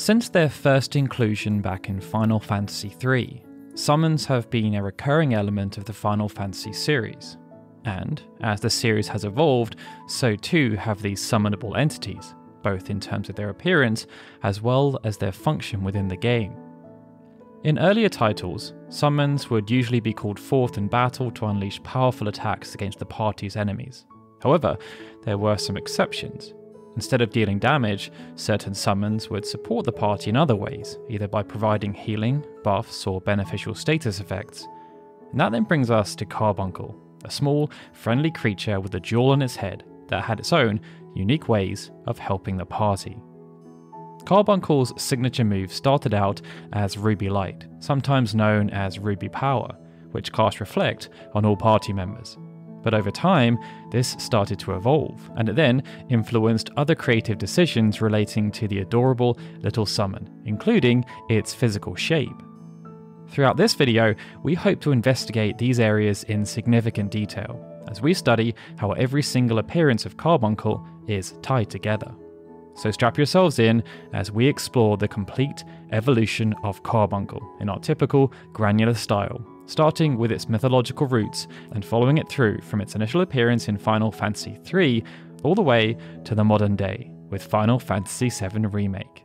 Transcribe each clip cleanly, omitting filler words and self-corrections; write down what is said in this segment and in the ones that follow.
Since their first inclusion back in Final Fantasy III, summons have been a recurring element of the Final Fantasy series, and as the series has evolved, so too have these summonable entities, both in terms of their appearance as well as their function within the game. In earlier titles, summons would usually be called forth in battle to unleash powerful attacks against the party's enemies. However, there were some exceptions. Instead of dealing damage, certain summons would support the party in other ways, either by providing healing, buffs, or beneficial status effects. And that then brings us to Carbuncle, a small, friendly creature with a jewel on its head that had its own unique ways of helping the party. Carbuncle's signature move started out as Ruby Light, sometimes known as Ruby Power, which cast Reflect on all party members. But over time, this started to evolve, and it then influenced other creative decisions relating to the adorable little summon, including its physical shape. Throughout this video, we hope to investigate these areas in significant detail, as we study how every single appearance of Carbuncle is tied together. So strap yourselves in as we explore the complete evolution of Carbuncle in our typical granular style, starting with its mythological roots and following it through from its initial appearance in Final Fantasy III all the way to the modern day with Final Fantasy VII Remake.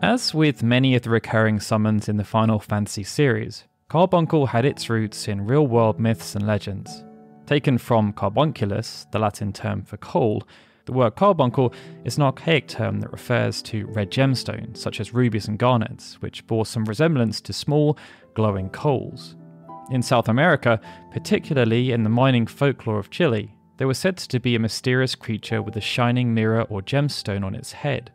As with many of the recurring summons in the Final Fantasy series, Carbuncle had its roots in real-world myths and legends. Taken from carbunculus, the Latin term for coal, the word carbuncle is an archaic term that refers to red gemstones, such as rubies and garnets, which bore some resemblance to small, glowing coals. In South America, particularly in the mining folklore of Chile, there was said to be a mysterious creature with a shining mirror or gemstone on its head.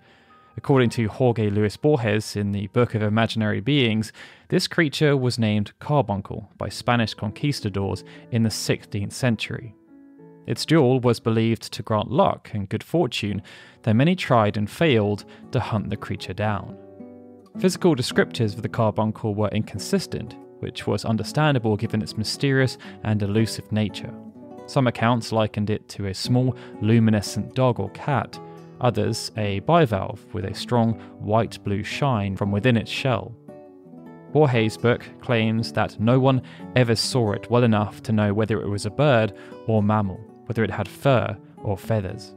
According to Jorge Luis Borges in the Book of Imaginary Beings, this creature was named Carbuncle by Spanish conquistadors in the 16th century. Its jewel was believed to grant luck and good fortune, though many tried and failed to hunt the creature down. Physical descriptors of the Carbuncle were inconsistent, which was understandable given its mysterious and elusive nature. Some accounts likened it to a small, luminescent dog or cat, others a bivalve with a strong white-blue shine from within its shell. Borges' book claims that no one ever saw it well enough to know whether it was a bird or mammal, whether it had fur or feathers.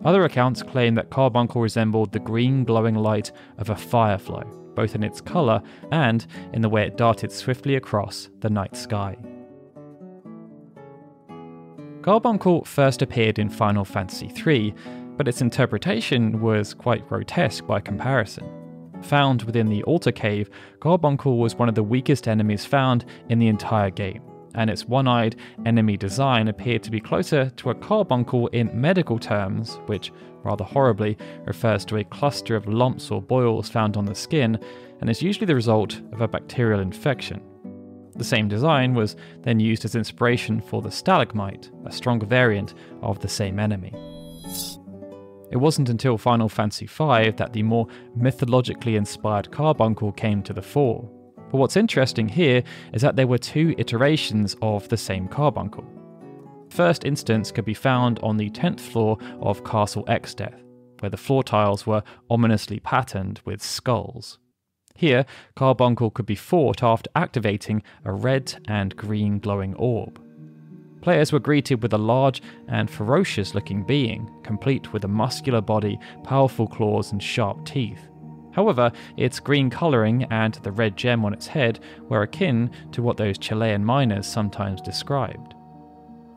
Other accounts claim that Carbuncle resembled the green glowing light of a firefly, both in its colour and in the way it darted swiftly across the night sky. Carbuncle first appeared in Final Fantasy III, but its interpretation was quite grotesque by comparison. Found within the Altar Cave, Carbuncle was one of the weakest enemies found in the entire game, and its one-eyed enemy design appeared to be closer to a carbuncle in medical terms, which, rather horribly, refers to a cluster of lumps or boils found on the skin, and is usually the result of a bacterial infection. The same design was then used as inspiration for the stalagmite, a stronger variant of the same enemy. It wasn't until Final Fantasy V that the more mythologically inspired Carbuncle came to the fore. But what's interesting here is that there were two iterations of the same Carbuncle. The first instance could be found on the 10th floor of Castle Exdeath, where the floor tiles were ominously patterned with skulls. Here, Carbuncle could be fought after activating a red and green glowing orb. Players were greeted with a large and ferocious-looking being, complete with a muscular body, powerful claws and sharp teeth. However, its green colouring and the red gem on its head were akin to what those Chilean miners sometimes described.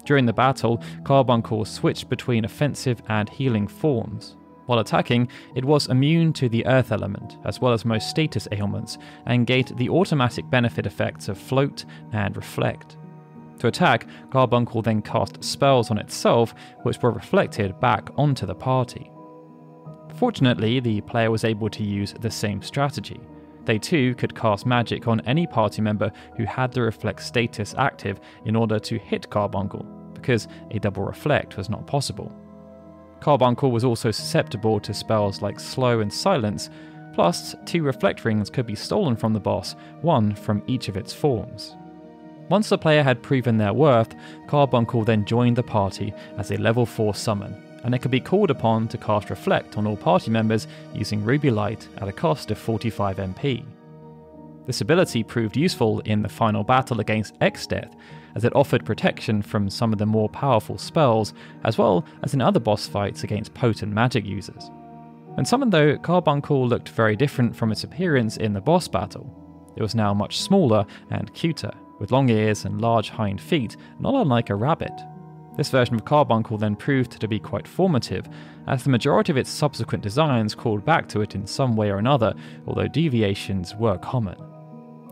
During the battle, Carbuncle switched between offensive and healing forms. While attacking, it was immune to the earth element, as well as most status ailments, and gained the automatic benefit effects of Float and Reflect. To attack, Carbuncle then cast spells on itself, which were reflected back onto the party. Fortunately, the player was able to use the same strategy. They too could cast magic on any party member who had the Reflect status active in order to hit Carbuncle, because a double Reflect was not possible. Carbuncle was also susceptible to spells like Slow and Silence, plus 2 Reflect rings could be stolen from the boss, one from each of its forms. Once the player had proven their worth, Carbuncle then joined the party as a level 4 summon, and it could be called upon to cast Reflect on all party members using Ruby Light at a cost of 45 MP. This ability proved useful in the final battle against XIII, as it offered protection from some of the more powerful spells, as well as in other boss fights against potent magic users. When summoned though, Carbuncle looked very different from its appearance in the boss battle. It was now much smaller and cuter, with long ears and large hind feet, not unlike a rabbit. This version of Carbuncle then proved to be quite formative, as the majority of its subsequent designs called back to it in some way or another, although deviations were common.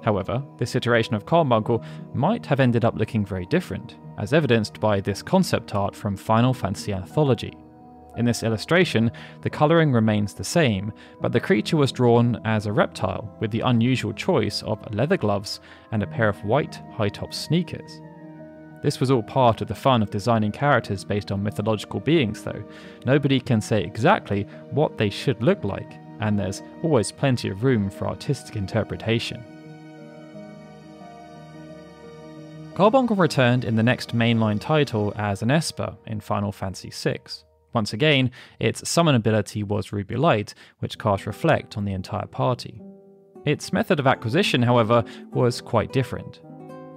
However, this iteration of Carbuncle might have ended up looking very different, as evidenced by this concept art from Final Fantasy Anthology. In this illustration, the colouring remains the same, but the creature was drawn as a reptile with the unusual choice of leather gloves and a pair of white high-top sneakers. This was all part of the fun of designing characters based on mythological beings though. Nobody can say exactly what they should look like, and there's always plenty of room for artistic interpretation. Carbuncle returned in the next mainline title as an Esper in Final Fantasy VI. Once again, its summon ability was Ruby Light, which cast Reflect on the entire party. Its method of acquisition, however, was quite different.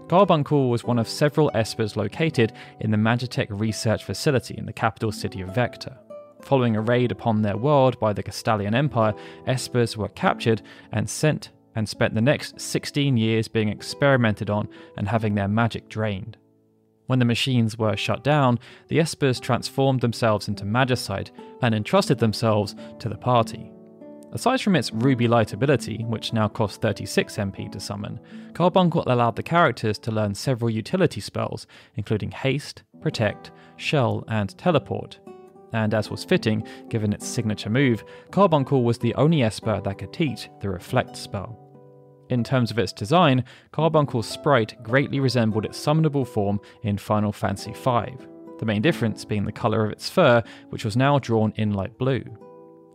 Carbuncle was one of several Espers located in the Magitech research facility in the capital city of Vector. Following a raid upon their world by the Castalian Empire, Espers were captured and sent and spent the next 16 years being experimented on and having their magic drained. When the machines were shut down, the Espers transformed themselves into Magicite and entrusted themselves to the party. Aside from its Ruby Light ability, which now costs 36 MP to summon, Carbuncle allowed the characters to learn several utility spells, including Haste, Protect, Shell, and Teleport. And as was fitting, given its signature move, Carbuncle was the only Esper that could teach the Reflect spell. In terms of its design, Carbuncle's sprite greatly resembled its summonable form in Final Fantasy V, the main difference being the colour of its fur, which was now drawn in light blue.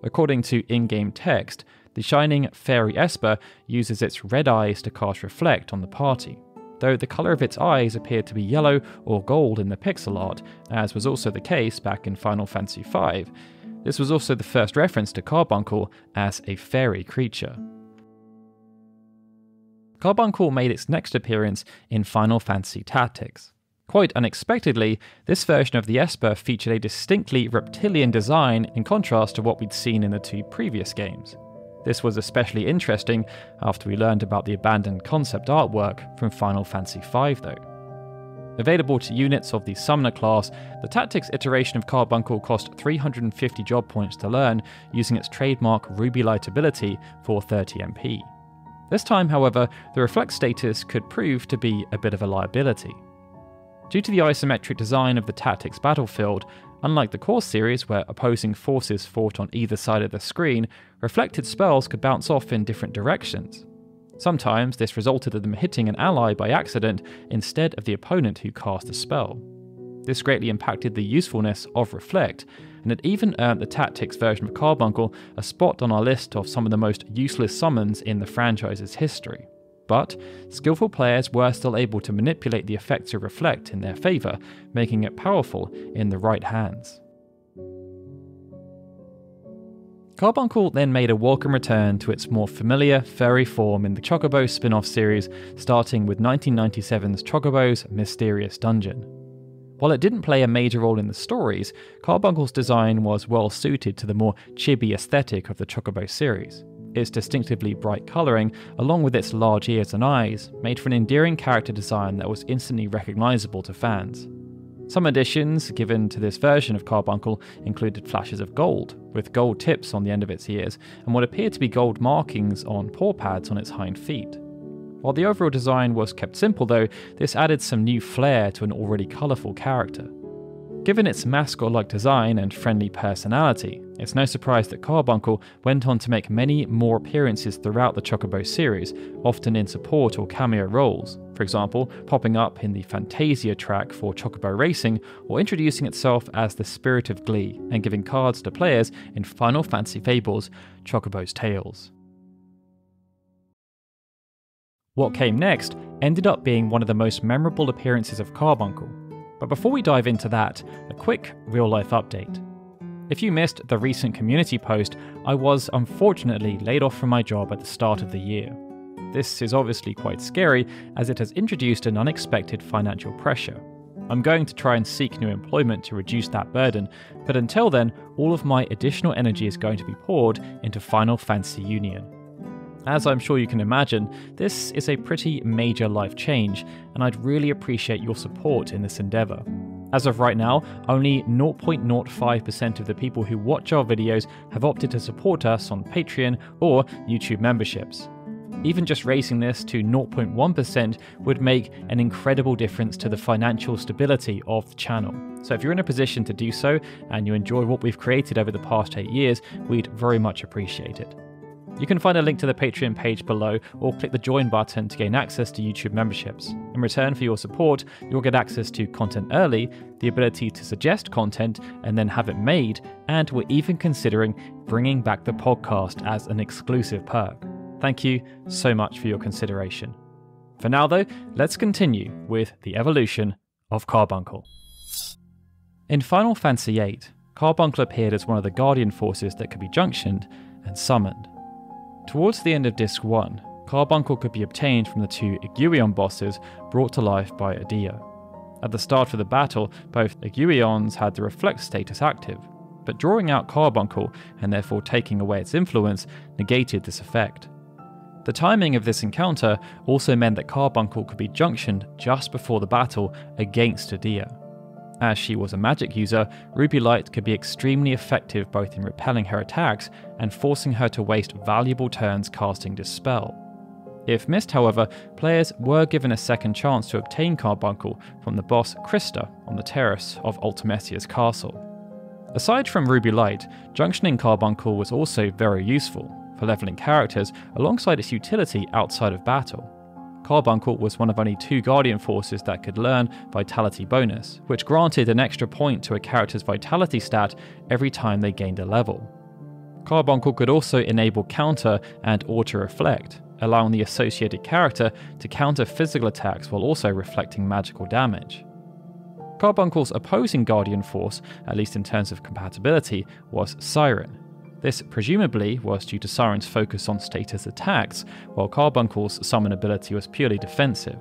According to in-game text, the shining fairy Esper uses its red eyes to cast Reflect on the party, though the colour of its eyes appeared to be yellow or gold in the pixel art, as was also the case back in Final Fantasy V. This was also the first reference to Carbuncle as a fairy creature. Carbuncle made its next appearance in Final Fantasy Tactics. Quite unexpectedly, this version of the Esper featured a distinctly reptilian design in contrast to what we'd seen in the two previous games. This was especially interesting after we learned about the abandoned concept artwork from Final Fantasy V though. Available to units of the Summoner class, the Tactics iteration of Carbuncle cost 350 job points to learn using its trademark Ruby Light ability for 30 MP. This time, however, the Reflect status could prove to be a bit of a liability. Due to the isometric design of the Tactics battlefield, unlike the core series where opposing forces fought on either side of the screen, reflected spells could bounce off in different directions. Sometimes this resulted in them hitting an ally by accident instead of the opponent who cast the spell. This greatly impacted the usefulness of Reflect, and it even earned the Tactics version of Carbuncle a spot on our list of some of the most useless summons in the franchise's history. But skillful players were still able to manipulate the effects of Reflect in their favour, making it powerful in the right hands. Carbuncle then made a welcome return to its more familiar furry form in the Chocobo spin-off series, starting with 1997's Chocobo's Mysterious Dungeon. While it didn't play a major role in the stories, Carbuncle's design was well suited to the more chibi aesthetic of the Chocobo series. Its distinctively bright colouring, along with its large ears and eyes, made for an endearing character design that was instantly recognisable to fans. Some additions given to this version of Carbuncle included flashes of gold, with gold tips on the end of its ears, and what appeared to be gold markings on paw pads on its hind feet. While the overall design was kept simple though, this added some new flair to an already colourful character. Given its mascot-like design and friendly personality, it's no surprise that Carbuncle went on to make many more appearances throughout the Chocobo series, often in support or cameo roles, for example, popping up in the Fantasia track for Chocobo Racing, or introducing itself as the Spirit of Glee and giving cards to players in Final Fantasy Fables, Chocobo's Tales. What came next ended up being one of the most memorable appearances of Carbuncle. But before we dive into that, a quick real-life update. If you missed the recent community post, I was unfortunately laid off from my job at the start of the year. This is obviously quite scary, as it has introduced an unexpected financial pressure. I'm going to try and seek new employment to reduce that burden, but until then, all of my additional energy is going to be poured into Final Fantasy Union. As I'm sure you can imagine, this is a pretty major life change, and I'd really appreciate your support in this endeavour. As of right now, only 0.05% of the people who watch our videos have opted to support us on Patreon or YouTube memberships. Even just raising this to 0.1% would make an incredible difference to the financial stability of the channel. So if you're in a position to do so, and you enjoy what we've created over the past 8 years, we'd very much appreciate it. You can find a link to the Patreon page below, or click the join button to gain access to YouTube memberships. In return for your support, you'll get access to content early, the ability to suggest content and then have it made, and we're even considering bringing back the podcast as an exclusive perk. Thank you so much for your consideration. For now though, let's continue with the evolution of Carbuncle. In Final Fantasy VIII, Carbuncle appeared as one of the Guardian forces that could be junctioned and summoned. Towards the end of Disc 1, Carbuncle could be obtained from the 2 Aiguillon bosses brought to life by Adia. At the start of the battle, both Aiguillons had the Reflect status active, but drawing out Carbuncle, and therefore taking away its influence, negated this effect. The timing of this encounter also meant that Carbuncle could be junctioned just before the battle against Adia. As she was a magic user, Ruby Light could be extremely effective both in repelling her attacks and forcing her to waste valuable turns casting Dispel. If missed, however, players were given a second chance to obtain Carbuncle from the boss Krista on the terrace of Ultimecia's castle. Aside from Ruby Light, junctioning Carbuncle was also very useful for leveling characters alongside its utility outside of battle. Carbuncle was one of only 2 Guardian forces that could learn Vitality bonus, which granted an extra point to a character's Vitality stat every time they gained a level. Carbuncle could also enable counter and auto-reflect, allowing the associated character to counter physical attacks while also reflecting magical damage. Carbuncle's opposing Guardian force, at least in terms of compatibility, was Siren. This presumably was due to Siren's focus on status attacks, while Carbuncle's summon ability was purely defensive.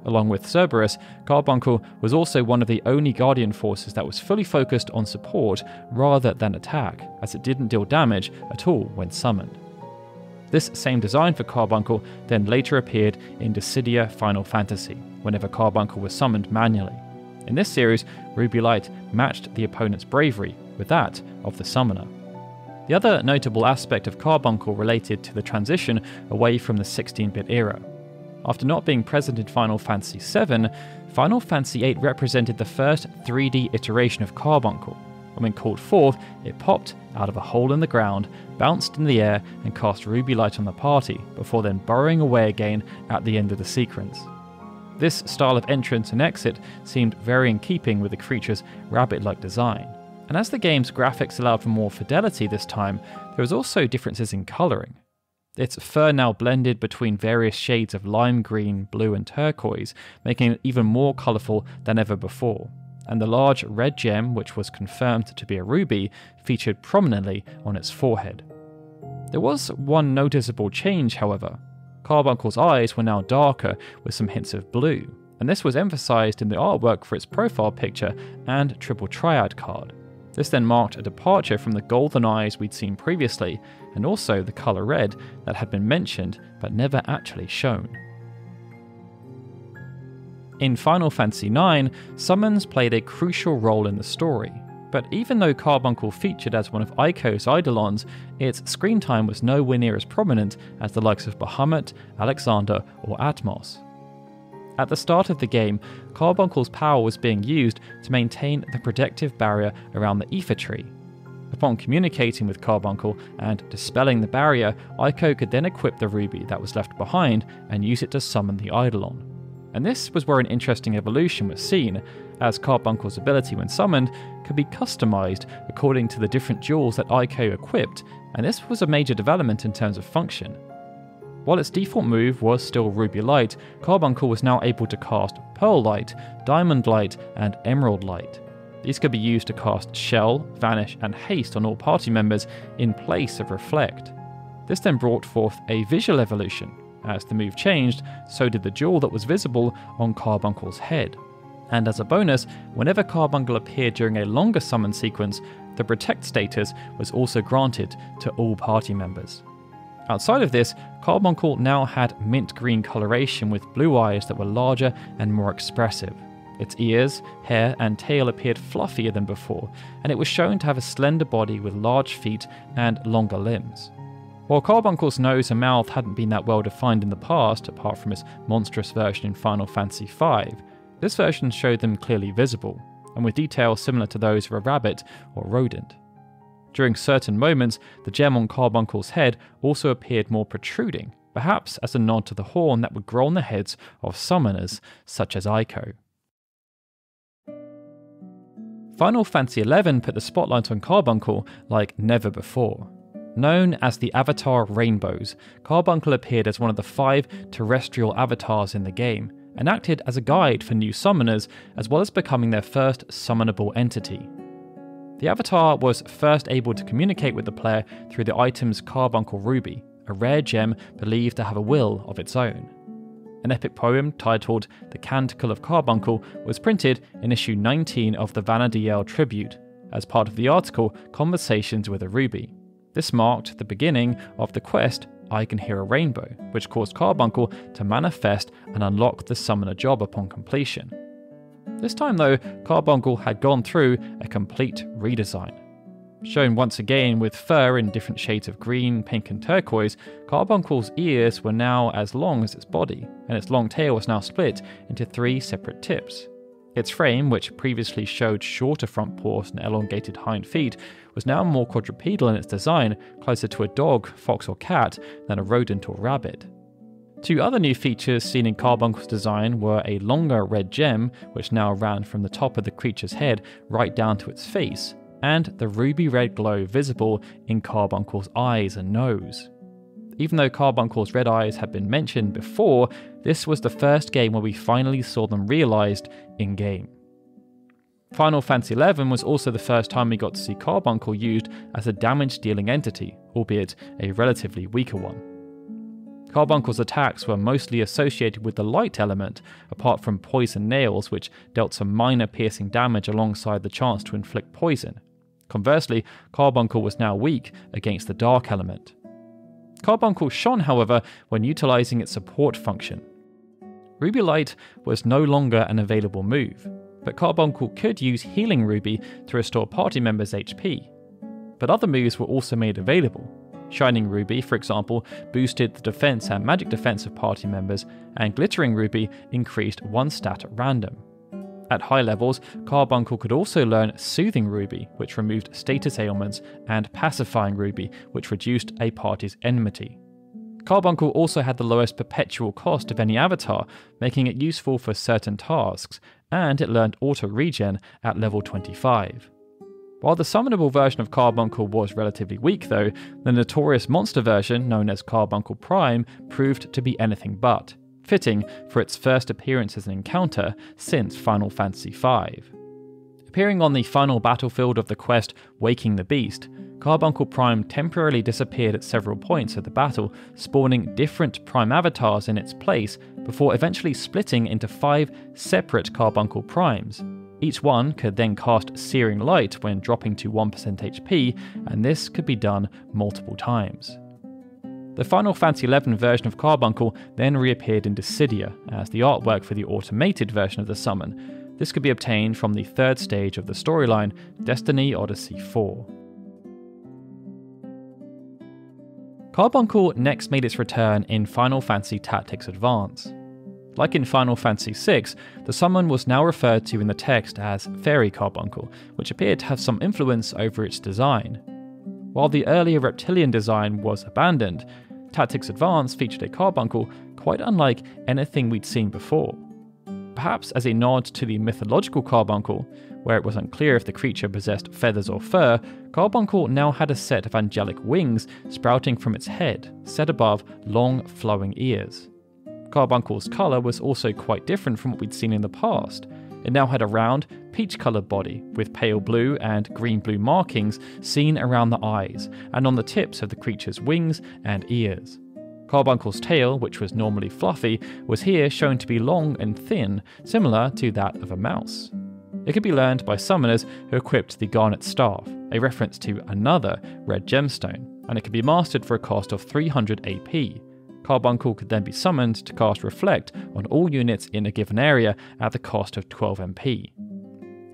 Along with Cerberus, Carbuncle was also one of the only Guardian forces that was fully focused on support rather than attack, as it didn't deal damage at all when summoned. This same design for Carbuncle then later appeared in Dissidia Final Fantasy, whenever Carbuncle was summoned manually. In this series, Ruby Light matched the opponent's bravery with that of the summoner. The other notable aspect of Carbuncle related to the transition away from the 16-bit era. After not being present in Final Fantasy VII, Final Fantasy VIII represented the first 3D iteration of Carbuncle, and when called forth, it popped out of a hole in the ground, bounced in the air, and cast Ruby Light on the party, before then burrowing away again at the end of the sequence. This style of entrance and exit seemed very in keeping with the creature's rabbit-like design. And as the game's graphics allowed for more fidelity this time, there was also differences in colouring. Its fur now blended between various shades of lime green, blue and turquoise, making it even more colourful than ever before. And the large red gem, which was confirmed to be a ruby, featured prominently on its forehead. There was one noticeable change, however. Carbuncle's eyes were now darker with some hints of blue, and this was emphasised in the artwork for its profile picture and triple triad card. This then marked a departure from the golden eyes we'd seen previously, and also the colour red that had been mentioned but never actually shown. In Final Fantasy IX, summons played a crucial role in the story, but even though Carbuncle featured as one of Eiko's Eidolons, its screen time was nowhere near as prominent as the likes of Bahamut, Alexander or Atmos. At the start of the game, Carbuncle's power was being used to maintain the protective barrier around the Ether Tree. Upon communicating with Carbuncle and dispelling the barrier, Eiko could then equip the ruby that was left behind and use it to summon the Eidolon. And this was where an interesting evolution was seen, as Carbuncle's ability when summoned could be customised according to the different jewels that Eiko equipped, and this was a major development in terms of function. While its default move was still Ruby Light, Carbuncle was now able to cast Pearl Light, Diamond Light, and Emerald Light. These could be used to cast Shell, Vanish, and Haste on all party members in place of Reflect. This then brought forth a visual evolution. As the move changed, so did the jewel that was visible on Carbuncle's head. And as a bonus, whenever Carbuncle appeared during a longer summon sequence, the Protect status was also granted to all party members. Outside of this, Carbuncle now had mint green coloration with blue eyes that were larger and more expressive. Its ears, hair, and tail appeared fluffier than before, and it was shown to have a slender body with large feet and longer limbs. While Carbuncle's nose and mouth hadn't been that well defined in the past, apart from its monstrous version in Final Fantasy V, this version showed them clearly visible, and with details similar to those of a rabbit or rodent. During certain moments, the gem on Carbuncle's head also appeared more protruding, perhaps as a nod to the horn that would grow on the heads of summoners such as Ico. Final Fantasy XI put the spotlight on Carbuncle like never before. Known as the Avatar Rainbows, Carbuncle appeared as one of the 5 terrestrial avatars in the game, and acted as a guide for new summoners, as well as becoming their first summonable entity. The avatar was first able to communicate with the player through the item's Carbuncle Ruby, a rare gem believed to have a will of its own. An epic poem titled The Canticle of Carbuncle was printed in issue 19 of the Vanadiel Tribute, as part of the article Conversations with a Ruby. This marked the beginning of the quest I Can Hear a Rainbow, which caused Carbuncle to manifest and unlock the summoner job upon completion. This time though, Carbuncle had gone through a complete redesign. Shown once again with fur in different shades of green, pink and turquoise, Carbuncle's ears were now as long as its body, and its long tail was now split into 3 separate tips. Its frame, which previously showed shorter front paws and elongated hind feet, was now more quadrupedal in its design, closer to a dog, fox or cat than a rodent or rabbit. 2 other new features seen in Carbuncle's design were a longer red gem, which now ran from the top of the creature's head right down to its face, and the ruby red glow visible in Carbuncle's eyes and nose. Even though Carbuncle's red eyes had been mentioned before, this was the first game where we finally saw them realised in-game. Final Fantasy XI was also the first time we got to see Carbuncle used as a damage-dealing entity, albeit a relatively weaker one. Carbuncle's attacks were mostly associated with the light element, apart from poison nails, which dealt some minor piercing damage alongside the chance to inflict poison. Conversely, Carbuncle was now weak against the dark element. Carbuncle shone, however, when utilising its support function. Ruby Light was no longer an available move, but Carbuncle could use Healing Ruby to restore party members' HP. But other moves were also made available. Shining Ruby, for example, boosted the defense and magic defense of party members, and Glittering Ruby increased 1 stat at random. At high levels, Carbuncle could also learn Soothing Ruby, which removed status ailments, and Pacifying Ruby, which reduced a party's enmity. Carbuncle also had the lowest perpetual cost of any avatar, making it useful for certain tasks, and it learned auto-regen at level 25. While the summonable version of Carbuncle was relatively weak though, the notorious monster version, known as Carbuncle Prime, proved to be anything but, fitting for its first appearance as an encounter since Final Fantasy V. Appearing on the final battlefield of the quest Waking the Beast, Carbuncle Prime temporarily disappeared at several points of the battle, spawning different Prime avatars in its place before eventually splitting into 5 separate Carbuncle Primes. Each one could then cast Searing Light when dropping to 1% HP, and this could be done multiple times. The Final Fantasy XI version of Carbuncle then reappeared in Dissidia as the artwork for the automated version of the summon. This could be obtained from the 3rd stage of the storyline, Destiny Odyssey 4. Carbuncle next made its return in Final Fantasy Tactics Advance. Like in Final Fantasy VI, the summon was now referred to in the text as Fairy Carbuncle, which appeared to have some influence over its design. While the earlier reptilian design was abandoned, Tactics Advance featured a Carbuncle quite unlike anything we'd seen before. Perhaps as a nod to the mythological Carbuncle, where it was unclear if the creature possessed feathers or fur, Carbuncle now had a set of angelic wings sprouting from its head, set above long flowing ears. Carbuncle's colour was also quite different from what we'd seen in the past. It now had a round, peach-coloured body with pale blue and green-blue markings seen around the eyes and on the tips of the creature's wings and ears. Carbuncle's tail, which was normally fluffy, was here shown to be long and thin, similar to that of a mouse. It could be learned by summoners who equipped the Garnet Staff, a reference to another red gemstone, and it could be mastered for a cost of 300 AP. Carbuncle could then be summoned to cast Reflect on all units in a given area at the cost of 12 MP.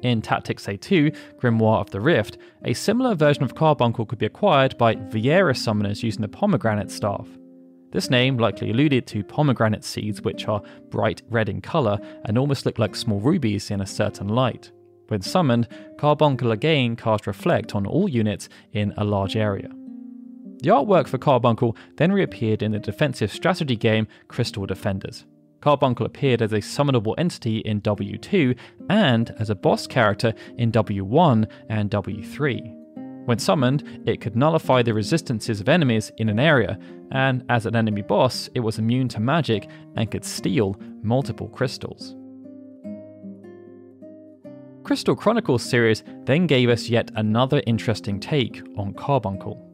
In Tactics A2, Grimoire of the Rift, a similar version of Carbuncle could be acquired by VIII summoners using the Pomegranate Staff. This name likely alluded to pomegranate seeds, which are bright red in colour and almost look like small rubies in a certain light. When summoned, Carbuncle again cast Reflect on all units in a large area. The artwork for Carbuncle then reappeared in the defensive strategy game Crystal Defenders. Carbuncle appeared as a summonable entity in W2 and as a boss character in W1 and W3. When summoned, it could nullify the resistances of enemies in an area, and as an enemy boss, it was immune to magic and could steal multiple crystals. Crystal Chronicles series then gave us yet another interesting take on Carbuncle.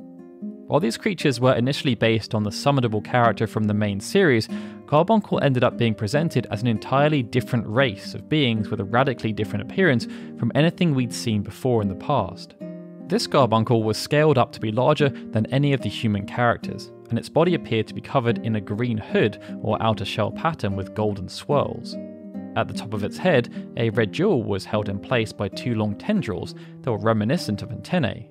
While these creatures were initially based on the summonable character from the main series, Carbuncle ended up being presented as an entirely different race of beings with a radically different appearance from anything we'd seen before in the past. This Carbuncle was scaled up to be larger than any of the human characters, and its body appeared to be covered in a green hood or outer shell pattern with golden swirls. At the top of its head, a red jewel was held in place by two long tendrils that were reminiscent of antennae.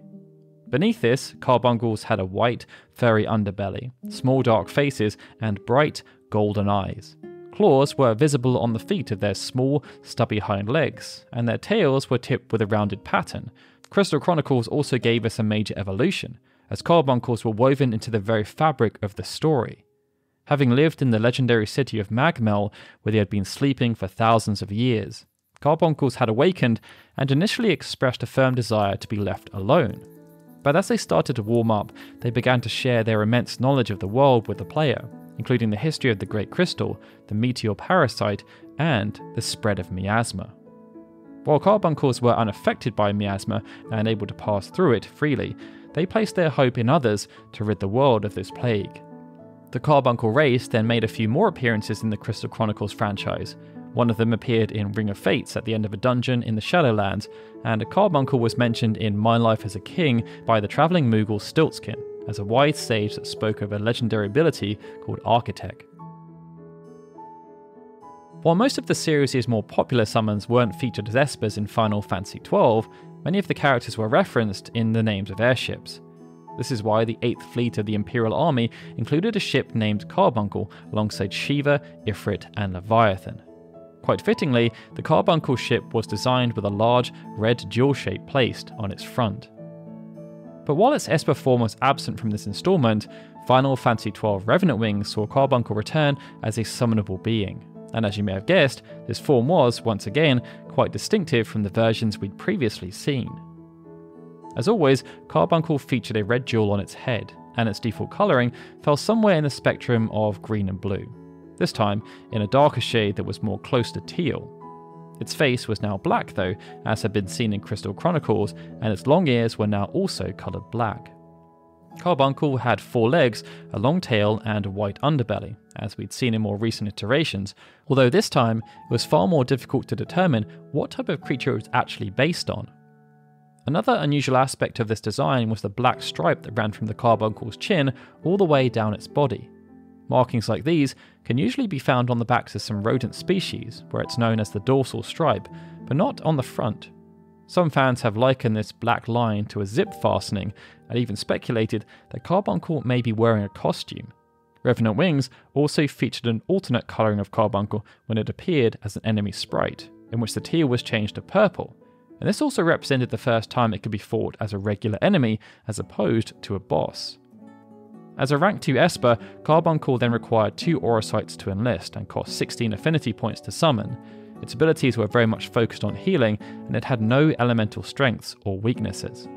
Beneath this, Carbuncles had a white, furry underbelly, small dark faces, and bright, golden eyes. Claws were visible on the feet of their small, stubby hind legs, and their tails were tipped with a rounded pattern. Crystal Chronicles also gave us a major evolution, as Carbuncles were woven into the very fabric of the story. Having lived in the legendary city of Magmel, where they had been sleeping for thousands of years, Carbuncles had awakened and initially expressed a firm desire to be left alone. But as they started to warm up, they began to share their immense knowledge of the world with the player, including the history of the Great Crystal, the Meteor Parasite, and the spread of miasma. While Carbuncles were unaffected by miasma and able to pass through it freely, they placed their hope in others to rid the world of this plague. The Carbuncle race then made a few more appearances in the Crystal Chronicles franchise. One of them appeared in Ring of Fates at the end of a dungeon in the Shadowlands, and a Carbuncle was mentioned in My Life as a King by the travelling Moogle Stiltskin, as a wise sage that spoke of a legendary ability called Architect. While most of the series' more popular summons weren't featured as espers in Final Fantasy XII, many of the characters were referenced in the names of airships. This is why the 8th Fleet of the Imperial Army included a ship named Carbuncle alongside Shiva, Ifrit, and Leviathan. Quite fittingly, the Carbuncle ship was designed with a large red jewel shape placed on its front. But while its Esper form was absent from this installment, Final Fantasy XII Revenant Wings saw Carbuncle return as a summonable being. And as you may have guessed, this form was, once again, quite distinctive from the versions we'd previously seen. As always, Carbuncle featured a red jewel on its head, and its default colouring fell somewhere in the spectrum of green and blue. This time, in a darker shade that was more close to teal. Its face was now black though, as had been seen in Crystal Chronicles, and its long ears were now also coloured black. Carbuncle had 4 legs, a long tail, and a white underbelly, as we'd seen in more recent iterations, although this time it was far more difficult to determine what type of creature it was actually based on. Another unusual aspect of this design was the black stripe that ran from the Carbuncle's chin all the way down its body. Markings like these can usually be found on the backs of some rodent species, where it's known as the dorsal stripe, but not on the front. Some fans have likened this black line to a zip fastening, and even speculated that Carbuncle may be wearing a costume. Revenant Wings also featured an alternate colouring of Carbuncle when it appeared as an enemy sprite, in which the teal was changed to purple, and this also represented the first time it could be fought as a regular enemy as opposed to a boss. As a rank 2 Esper, Carbuncle then required 2 Aurosites to enlist and cost 16 affinity points to summon. Its abilities were very much focused on healing, and it had no elemental strengths or weaknesses.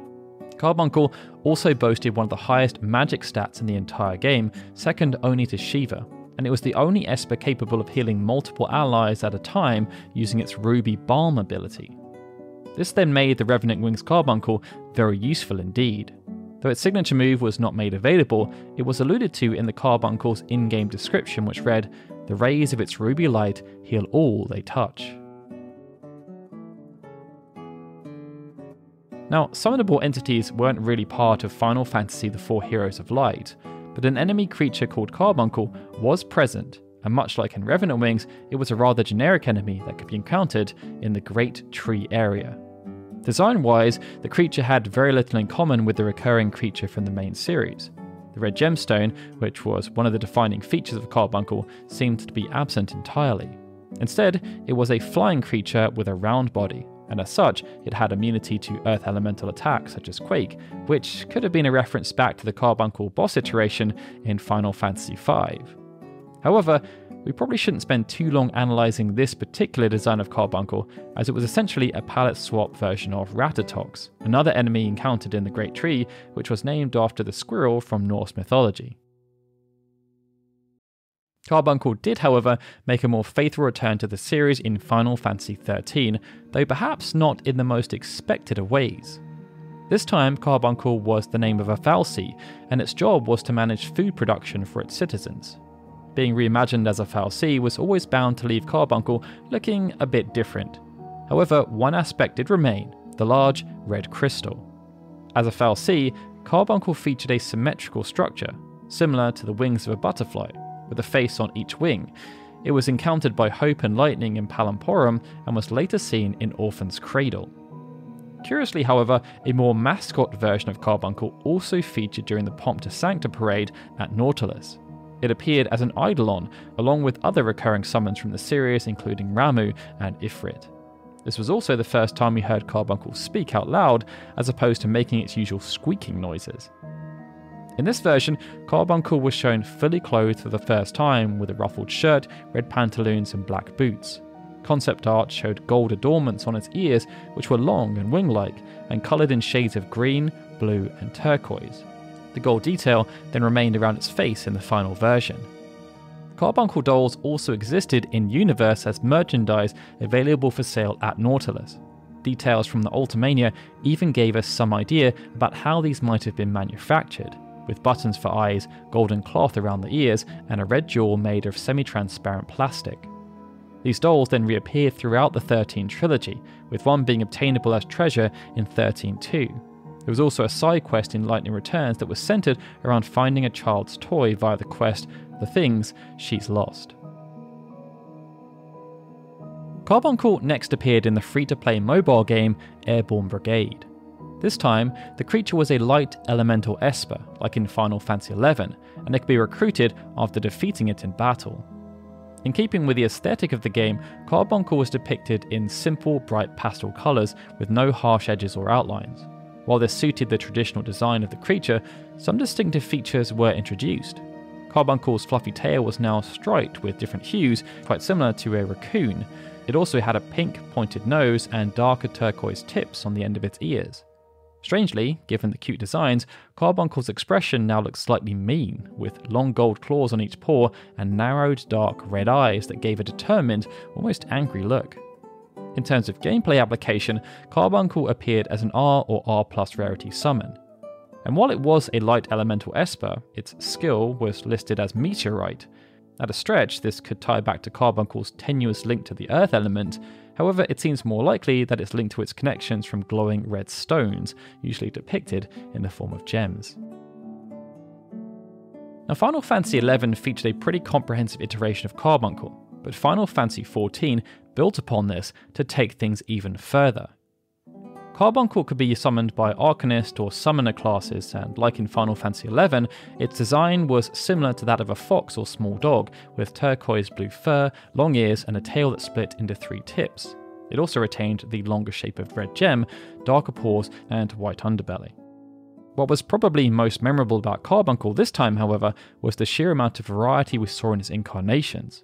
Carbuncle also boasted one of the highest magic stats in the entire game, second only to Shiva, and it was the only Esper capable of healing multiple allies at a time using its Ruby Balm ability. This then made the Revenant Wings Carbuncle very useful indeed. Though its signature move was not made available, it was alluded to in the Carbuncle's in-game description, which read, "The rays of its ruby light heal all they touch." Now, summonable entities weren't really part of Final Fantasy IV Heroes of Light, but an enemy creature called Carbuncle was present, and much like in Revenant Wings, it was a rather generic enemy that could be encountered in the Great Tree area. Design-wise, the creature had very little in common with the recurring creature from the main series. The red gemstone, which was one of the defining features of Carbuncle, seemed to be absent entirely. Instead, it was a flying creature with a round body, and as such, it had immunity to earth elemental attacks such as Quake, which could have been a reference back to the Carbuncle boss iteration in Final Fantasy V. However, we probably shouldn't spend too long analysing this particular design of Carbuncle, as it was essentially a palette swap version of Ratatox, another enemy encountered in the Great Tree, which was named after the squirrel from Norse mythology. Carbuncle did, however, make a more faithful return to the series in Final Fantasy XIII, though perhaps not in the most expected of ways. This time, Carbuncle was the name of a fal'Cie, and its job was to manage food production for its citizens. Being reimagined as a fal'Cie was always bound to leave Carbuncle looking a bit different. However, one aspect did remain, the large red crystal. As a fal'Cie, Carbuncle featured a symmetrical structure, similar to the wings of a butterfly, with a face on each wing. It was encountered by Hope and Lightning in Palamporum and was later seen in Orphan's Cradle. Curiously, however, a more mascot version of Carbuncle also featured during the Pomp to Sancta parade at Nautilus. It appeared as an Eidolon, along with other recurring summons from the series including Ramuh and Ifrit. This was also the first time we heard Carbuncle speak out loud, as opposed to making its usual squeaking noises. In this version, Carbuncle was shown fully clothed for the first time with a ruffled shirt, red pantaloons and black boots. Concept art showed gold adornments on its ears, which were long and wing-like, and coloured in shades of green, blue and turquoise. The gold detail then remained around its face in the final version. Carbuncle dolls also existed in-universe as merchandise available for sale at Nautilus. Details from the Ultimania even gave us some idea about how these might have been manufactured, with buttons for eyes, golden cloth around the ears, and a red jewel made of semi-transparent plastic. These dolls then reappeared throughout the 13 trilogy, with one being obtainable as treasure in 13-2. There was also a side quest in Lightning Returns that was centered around finding a child's toy via the quest The Things She's Lost. Carbuncle next appeared in the free-to-play mobile game Airborne Brigade. This time, the creature was a light elemental Esper, like in Final Fantasy XI, and it could be recruited after defeating it in battle. In keeping with the aesthetic of the game, Carbuncle was depicted in simple, bright pastel colours with no harsh edges or outlines. While this suited the traditional design of the creature, some distinctive features were introduced. Carbuncle's fluffy tail was now striped with different hues, quite similar to a raccoon. It also had a pink, pointed nose and darker turquoise tips on the end of its ears. Strangely, given the cute designs, Carbuncle's expression now looks slightly mean, with long gold claws on each paw and narrowed dark red eyes that gave a determined, almost angry look. In terms of gameplay application, Carbuncle appeared as an R or R+ rarity summon. And while it was a light elemental Esper, its skill was listed as Meteorite. At a stretch, this could tie back to Carbuncle's tenuous link to the Earth element. However, it seems more likely that it's linked to its connections from glowing red stones, usually depicted in the form of gems. Now, Final Fantasy XI featured a pretty comprehensive iteration of Carbuncle, but Final Fantasy XIV built upon this to take things even further. Carbuncle could be summoned by Arcanist or Summoner classes, and like in Final Fantasy XI, its design was similar to that of a fox or small dog, with turquoise blue fur, long ears, and a tail that split into 3 tips. It also retained the longer shape of red gem, darker paws, and white underbelly. What was probably most memorable about Carbuncle this time, however, was the sheer amount of variety we saw in its incarnations.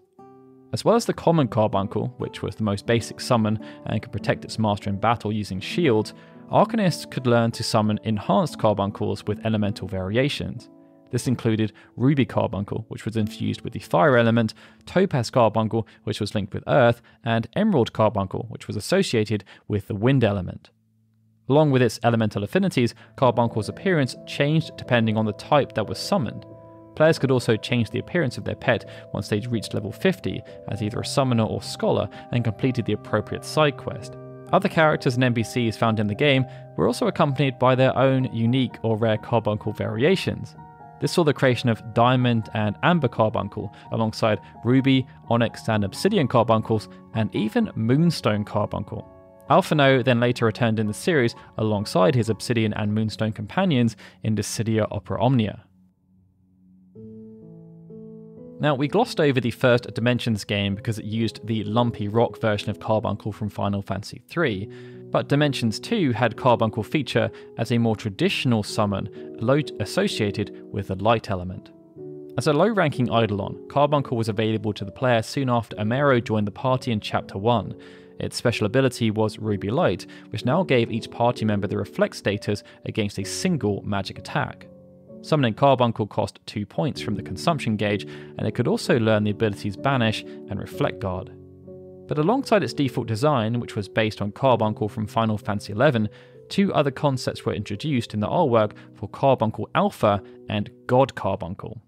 As well as the common Carbuncle, which was the most basic summon and could protect its master in battle using shields, Arcanists could learn to summon enhanced Carbuncles with elemental variations. This included Ruby Carbuncle, which was infused with the fire element, Topaz Carbuncle, which was linked with earth, and Emerald Carbuncle, which was associated with the wind element. Along with its elemental affinities, Carbuncle's appearance changed depending on the type that was summoned. Players could also change the appearance of their pet once they'd reached level 50 as either a summoner or scholar and completed the appropriate side quest. Other characters and NPCs found in the game were also accompanied by their own unique or rare Carbuncle variations. This saw the creation of Diamond and Amber Carbuncle alongside Ruby, Onyx and Obsidian Carbuncles, and even Moonstone Carbuncle. Alphino then later returned in the series alongside his Obsidian and Moonstone companions in Dissidia Opera Omnia. Now, we glossed over the first Dimensions game because it used the lumpy rock version of Carbuncle from Final Fantasy III, but Dimensions 2 had Carbuncle feature as a more traditional summon associated with the light element. As a low-ranking Eidolon, Carbuncle was available to the player soon after Amero joined the party in Chapter 1. Its special ability was Ruby Light, which now gave each party member the reflect status against a single magic attack. Summoning Carbuncle cost 2 points from the consumption gauge, and it could also learn the abilities Banish and Reflect Guard. But alongside its default design, which was based on Carbuncle from Final Fantasy XI, 2 other concepts were introduced in the artwork for Carbuncle Alpha and God Carbuncle.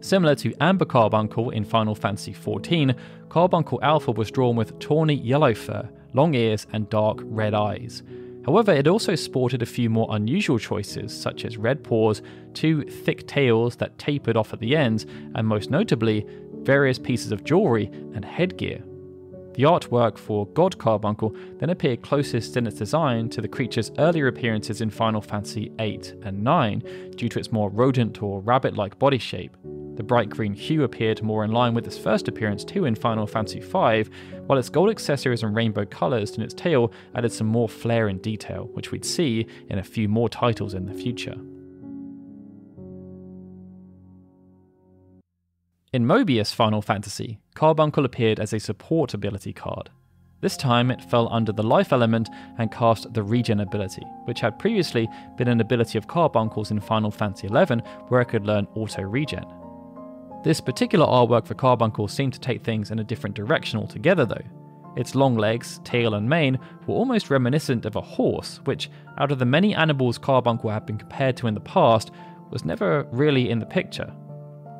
Similar to Amber Carbuncle in Final Fantasy XIV, Carbuncle Alpha was drawn with tawny yellow fur, long ears and dark red eyes. However, it also sported a few more unusual choices, such as red paws, 2 thick tails that tapered off at the ends, and most notably, various pieces of jewellery and headgear. The artwork for God Carbuncle then appeared closest in its design to the creature's earlier appearances in Final Fantasy VIII and IX, due to its more rodent or rabbit-like body shape. The bright green hue appeared more in line with its first appearance too in Final Fantasy V, while its gold accessories and rainbow colours in its tail added some more flair and detail, which we'd see in a few more titles in the future. In Mobius Final Fantasy, Carbuncle appeared as a support ability card. This time it fell under the life element and cast the regen ability, which had previously been an ability of Carbuncle's in Final Fantasy XI, where it could learn auto regen. This particular artwork for Carbuncle seemed to take things in a different direction altogether though. Its long legs, tail and mane were almost reminiscent of a horse, which, out of the many animals Carbuncle had been compared to in the past, was never really in the picture.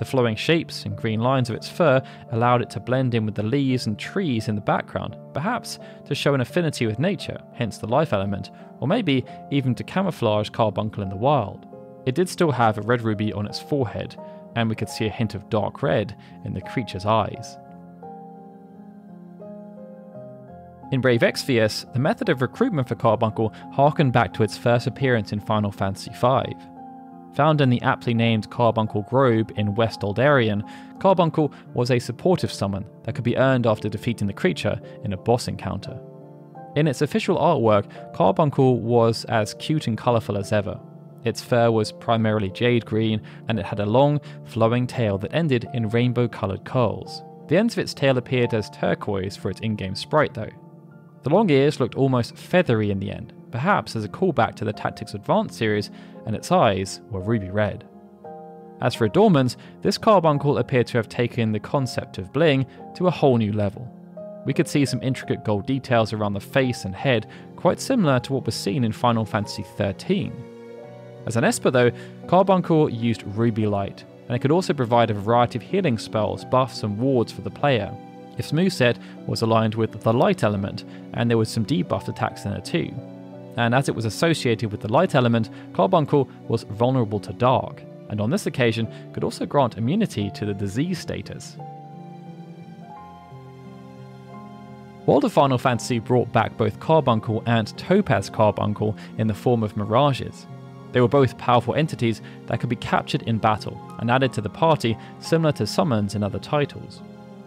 The flowing shapes and green lines of its fur allowed it to blend in with the leaves and trees in the background, perhaps to show an affinity with nature, hence the life element, or maybe even to camouflage Carbuncle in the wild. It did still have a red ruby on its forehead, and we could see a hint of dark red in the creature's eyes. In Brave Exvius, the method of recruitment for Carbuncle harkened back to its first appearance in Final Fantasy V. Found in the aptly named Carbuncle Grove in West Aldarion, Carbuncle was a supportive summon that could be earned after defeating the creature in a boss encounter. In its official artwork, Carbuncle was as cute and colourful as ever. Its fur was primarily jade green, and it had a long, flowing tail that ended in rainbow-coloured curls. The ends of its tail appeared as turquoise for its in-game sprite though. The long ears looked almost feathery in the end, perhaps as a callback to the Tactics Advance series, and its eyes were ruby red. As for adornments, this Carbuncle appeared to have taken the concept of bling to a whole new level. We could see some intricate gold details around the face and head, quite similar to what was seen in Final Fantasy XIII. As an Esper though, Carbuncle used Ruby Light, and it could also provide a variety of healing spells, buffs and wards for the player. Its moveset was aligned with the light element, and there was some debuffed attacks in it too. And as it was associated with the light element, Carbuncle was vulnerable to dark, and on this occasion could also grant immunity to the disease status. World of Final Fantasy brought back both Carbuncle and Topaz Carbuncle in the form of mirages. They were both powerful entities that could be captured in battle and added to the party, similar to summons in other titles.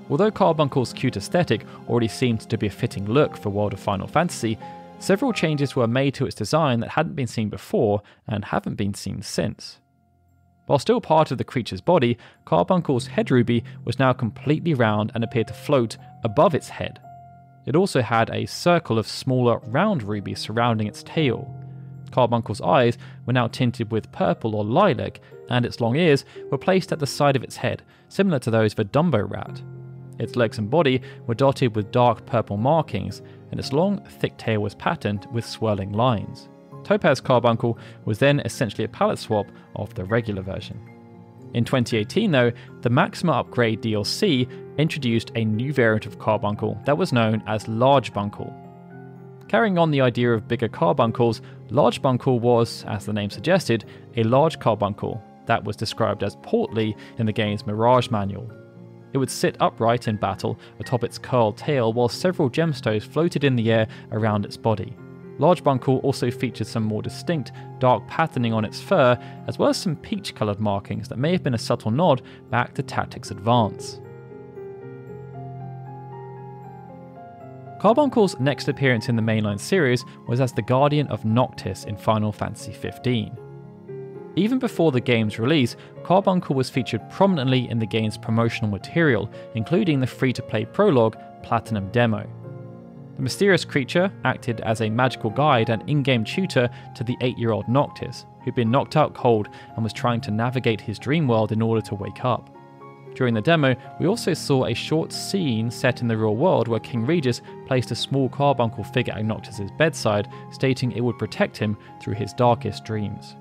Although Carbuncle's cute aesthetic already seemed to be a fitting look for World of Final Fantasy, several changes were made to its design that hadn't been seen before and haven't been seen since. While still part of the creature's body, Carbuncle's head ruby was now completely round and appeared to float above its head. It also had a circle of smaller round rubies surrounding its tail. Carbuncle's eyes were now tinted with purple or lilac, and its long ears were placed at the side of its head, similar to those of a Dumbo rat. Its legs and body were dotted with dark purple markings, and its long, thick tail was patterned with swirling lines. Topaz Carbuncle was then essentially a palette swap of the regular version. In 2018 though, the Maxima Upgrade DLC introduced a new variant of Carbuncle that was known as Large Bunkle. Carrying on the idea of bigger carbuncles, Large Bunkle was, as the name suggested, a large carbuncle that was described as portly in the game's Mirage manual. It would sit upright in battle atop its curled tail while several gemstones floated in the air around its body. Large Bunkle also featured some more distinct, dark patterning on its fur, as well as some peach-coloured markings that may have been a subtle nod back to Tactics Advance. Carbuncle's next appearance in the mainline series was as the Guardian of Noctis in Final Fantasy XV. Even before the game's release, Carbuncle was featured prominently in the game's promotional material, including the free-to-play prologue Platinum Demo. The mysterious creature acted as a magical guide and in-game tutor to the 8-year-old Noctis, who'd been knocked out cold and was trying to navigate his dream world in order to wake up. During the demo, we also saw a short scene set in the real world where King Regis placed a small carbuncle figure at Noctis' bedside, stating it would protect him through his darkest dreams.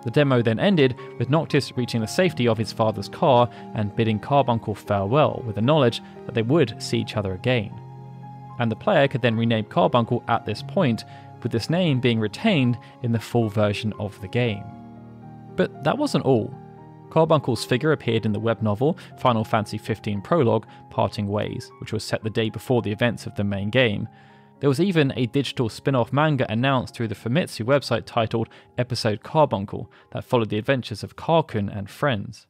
The demo then ended with Noctis reaching the safety of his father's car and bidding Carbuncle farewell with the knowledge that they would see each other again. And the player could then rename Carbuncle at this point, with this name being retained in the full version of the game. But that wasn't all. Carbuncle's figure appeared in the web novel Final Fantasy XV Prologue Parting Ways, which was set the day before the events of the main game. There was even a digital spin-off manga announced through the Famitsu website titled Episode Carbuncle that followed the adventures of Carkun and friends.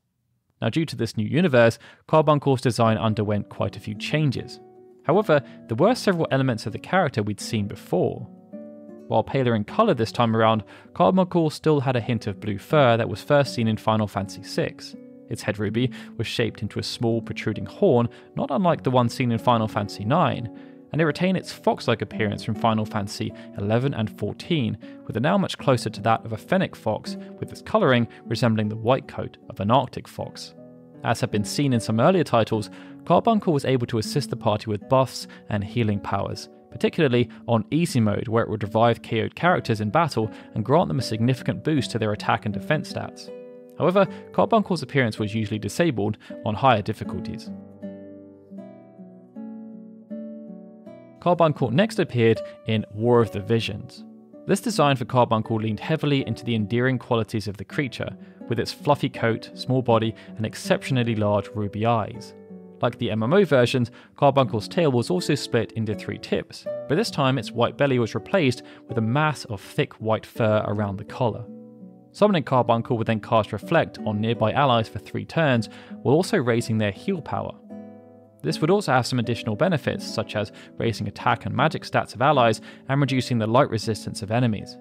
Now, due to this new universe, Carbuncle's design underwent quite a few changes. However, there were several elements of the character we'd seen before. While paler in colour this time around, Carbuncle still had a hint of blue fur that was first seen in Final Fantasy VI. Its head ruby was shaped into a small protruding horn, not unlike the one seen in Final Fantasy IX, and it retained its fox-like appearance from Final Fantasy XI and XIV, with it now much closer to that of a fennec fox, with its colouring resembling the white coat of an Arctic fox. As had been seen in some earlier titles, Carbuncle was able to assist the party with buffs and healing powers, particularly on easy mode where it would revive KO'd characters in battle and grant them a significant boost to their attack and defense stats. However, Carbuncle's appearance was usually disabled on higher difficulties. Carbuncle next appeared in War of the Visions. This design for Carbuncle leaned heavily into the endearing qualities of the creature, with its fluffy coat, small body, and exceptionally large ruby eyes. Like the MMO versions, Carbuncle's tail was also split into 3 tips, but this time its white belly was replaced with a mass of thick white fur around the collar. Summoning Carbuncle would then cast Reflect on nearby allies for 3 turns, while also raising their heal power. This would also have some additional benefits, such as raising attack and magic stats of allies and reducing the light resistance of enemies.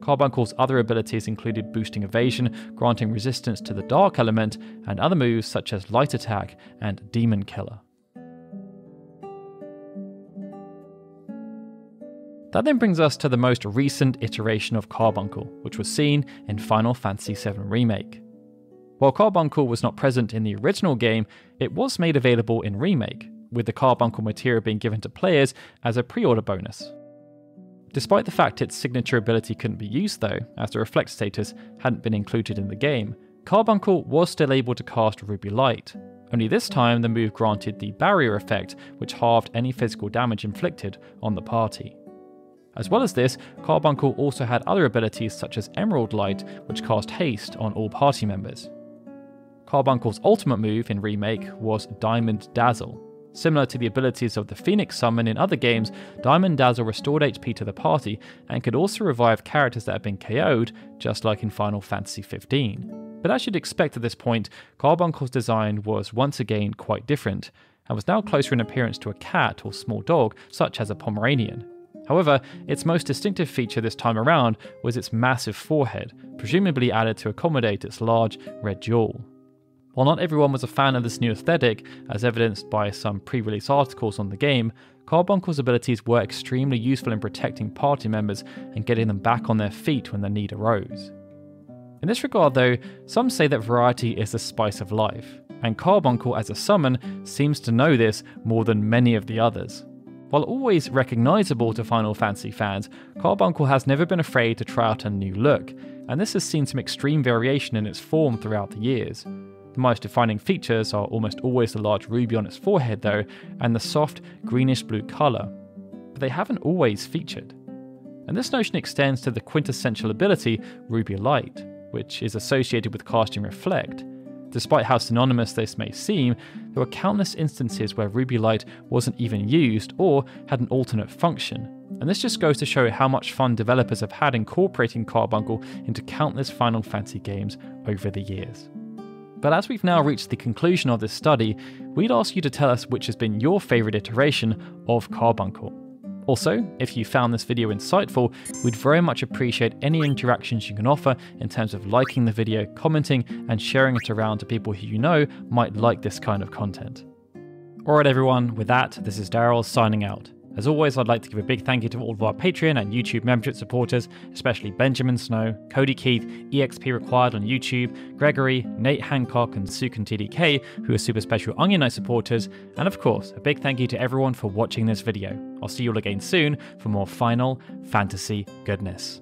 Carbuncle's other abilities included boosting evasion, granting resistance to the dark element, and other moves such as light attack and demon killer. That then brings us to the most recent iteration of Carbuncle, which was seen in Final Fantasy VII Remake. While Carbuncle was not present in the original game, it was made available in Remake, with the Carbuncle material being given to players as a pre-order bonus. Despite the fact its signature ability couldn't be used though, as the Reflect status hadn't been included in the game, Carbuncle was still able to cast Ruby Light. Only this time the move granted the barrier effect, which halved any physical damage inflicted on the party. As well as this, Carbuncle also had other abilities such as Emerald Light, which cast haste on all party members. Carbuncle's ultimate move in Remake was Diamond Dazzle. Similar to the abilities of the Phoenix Summon in other games, Diamond Dazzle restored HP to the party and could also revive characters that had been KO'd, just like in Final Fantasy XV. But as you'd expect at this point, Carbuncle's design was once again quite different, and was now closer in appearance to a cat or small dog, such as a Pomeranian. However, its most distinctive feature this time around was its massive forehead, presumably added to accommodate its large red jewel. While not everyone was a fan of this new aesthetic, as evidenced by some pre-release articles on the game, Carbuncle's abilities were extremely useful in protecting party members and getting them back on their feet when the need arose. In this regard though, some say that variety is the spice of life, and Carbuncle as a summon seems to know this more than many of the others. While always recognisable to Final Fantasy fans, Carbuncle has never been afraid to try out a new look, and this has seen some extreme variation in its form throughout the years. The most defining features are almost always the large ruby on its forehead though, and the soft greenish blue colour, but they haven't always featured. And this notion extends to the quintessential ability Ruby Light, which is associated with casting Reflect. Despite how synonymous this may seem, there were countless instances where Ruby Light wasn't even used or had an alternate function, and this just goes to show how much fun developers have had incorporating Carbuncle into countless Final Fantasy games over the years. But as we've now reached the conclusion of this study, we'd ask you to tell us which has been your favourite iteration of Carbuncle. Also, if you found this video insightful, we'd very much appreciate any interactions you can offer in terms of liking the video, commenting, and sharing it around to people who you know might like this kind of content. Alright everyone, with that, this is Darryl signing out. As always, I'd like to give a big thank you to all of our Patreon and YouTube membership supporters, especially Benjamin Snow, Cody Keith, EXP Required on YouTube, Gregory, Nate Hancock, and Sukin TDK, who are super special Onion Knight supporters, and of course, a big thank you to everyone for watching this video. I'll see you all again soon for more Final Fantasy goodness.